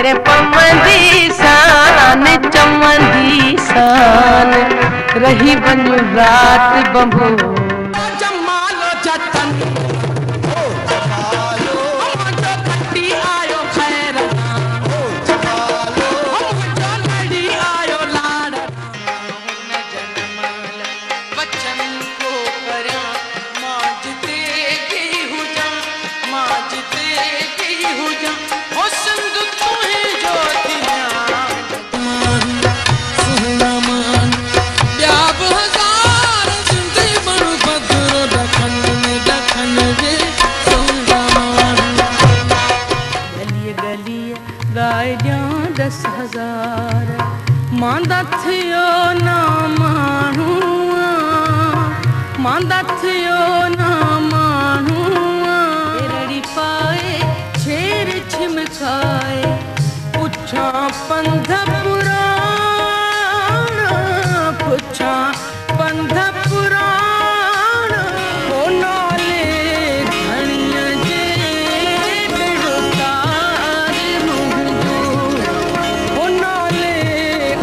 तेरे पमंदी सान चमंदी सान रही बनू रात बंबो जमालो जतन ओ जमालो हम जो खट्टी आयो खैर ओ जमालो हम जो लड़ी आयो लाड़ न जन्मल बच्चन को करया माजते गई हूं जा माजते गई हूं जा ओ संग तुम्हें जो दिया सुना मान प्याब हजार जिंदे बड़ बदर दखन वे सुना मान गलिए गलिए गाय जा 10,000 मांदा थियो ना मानू मांदा थियो ना मानू रड़ी पाए छेर छिमकाए पुछा पंध पुराण पुछा पंध पुराण हो नाले धनिया जे बिड़तार मुंहजो हो नाले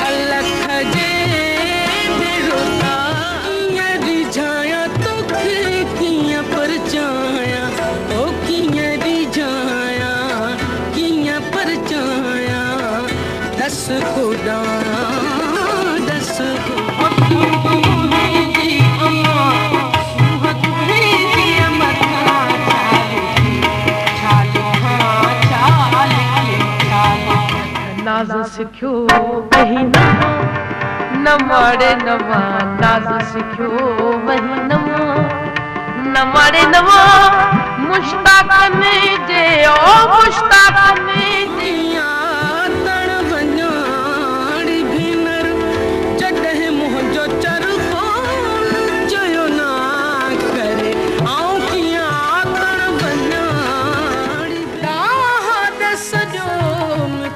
अलख जे बिड़तार किया रिझाया तो किया परचाया ओ किया रिझाया किया परचाया 10 खुदा 10 नाज सिखियो वही नमाड़े नवा नाज सिखियो वही नमाड़े नवा मुश्ताक में जे ओ मुश्ताक में जिया तण वञाड़ी भीनर जॾहिं मुंहिंजो चरखो चयो ना करे आऊं कीअं तण वञाड़ी दाद सॼो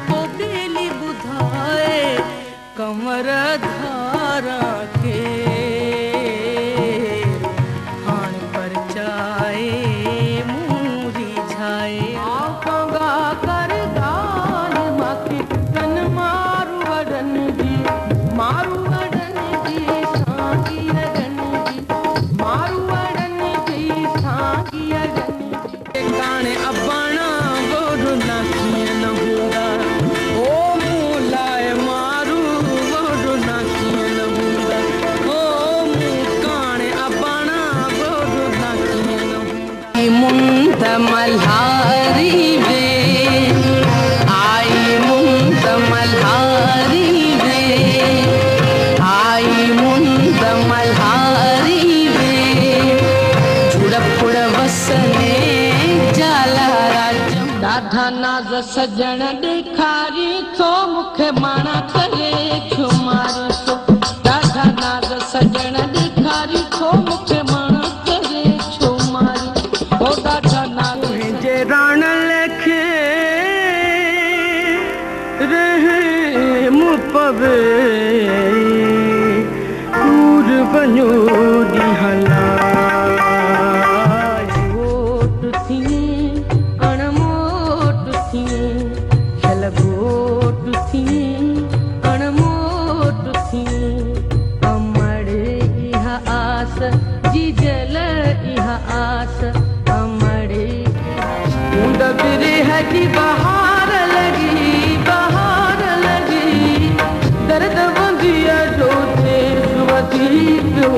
को बेली ॿुधाए कमर धारा के हाण परचाए मूरी झाए आऊं कर गाल माखे तन मारू वडन जी सांगी अडन जी मारू वडन जी सांगी अडन जी गाने अबाणा गोरु नाखिए न हूंदा ओ मूलाए मारू गोरु नाखिए न हूंदा ओ मू काने अबाणा गोरु नाखिए न हूंदा मुंद मल्हारी वे आई मुंद मल्हारी वे आई मुंद मल्हारी वे झुड़पुड़ वसने जाला राजम ॾाढा नाज़ सजण ॾेखारी थो मूंखे माणा करे छुमारी थो ॾाढा नाज़ सजण ॾेखारी थो मूंखे माणा करे छुमारी ओ ॾाढा नाज़ मुंहिंजे राण लेखे रहम पवे दूर वञो ॾींहं गोट थी अणमोट थी खिल गोट थी अणमोट थी अमड़ इहा आस जी जल इहा आस अमड़ ऊंद बिरह जी बहार लगी दर्द बंदिया जो थे सुवती पियो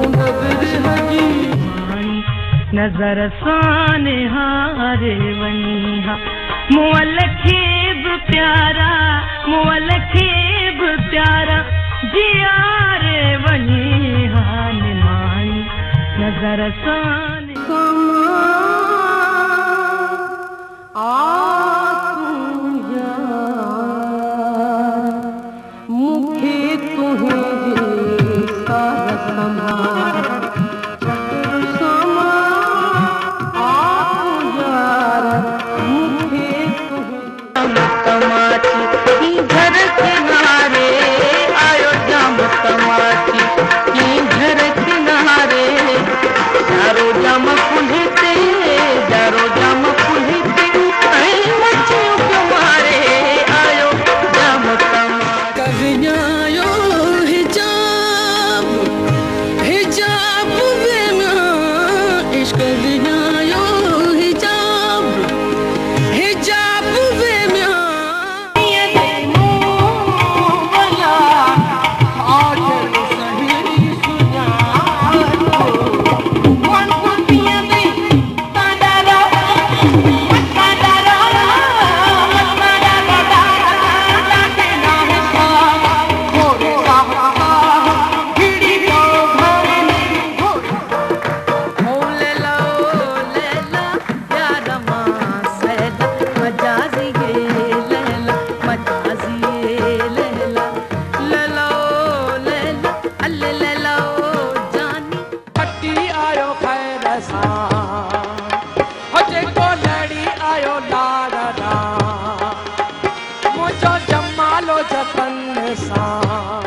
ऊंद बिरह जी नजर साने हारे वनिहा मुअल खे बि प्यारा मुअल खे बि प्यारा जिया रे वनिहा निमानी नजर साने मुखे तुझे घर किनारे आयो जाम तमाची घर किनारे चारो जाम जमालो जतन सां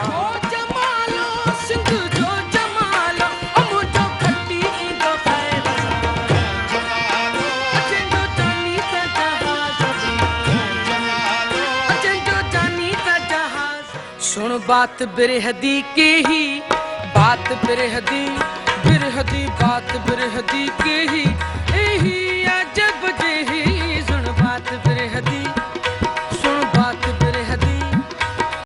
जमालो सिंध जो जमालो मुंहिंजो खटी ईंदो ख़ैर अचंदो जानी त जहाज़ अचंदो जानी त जहाज़ सुन बात बिरहदी की ही बात बिरहदी बिरहदी बात बिरहदी की ही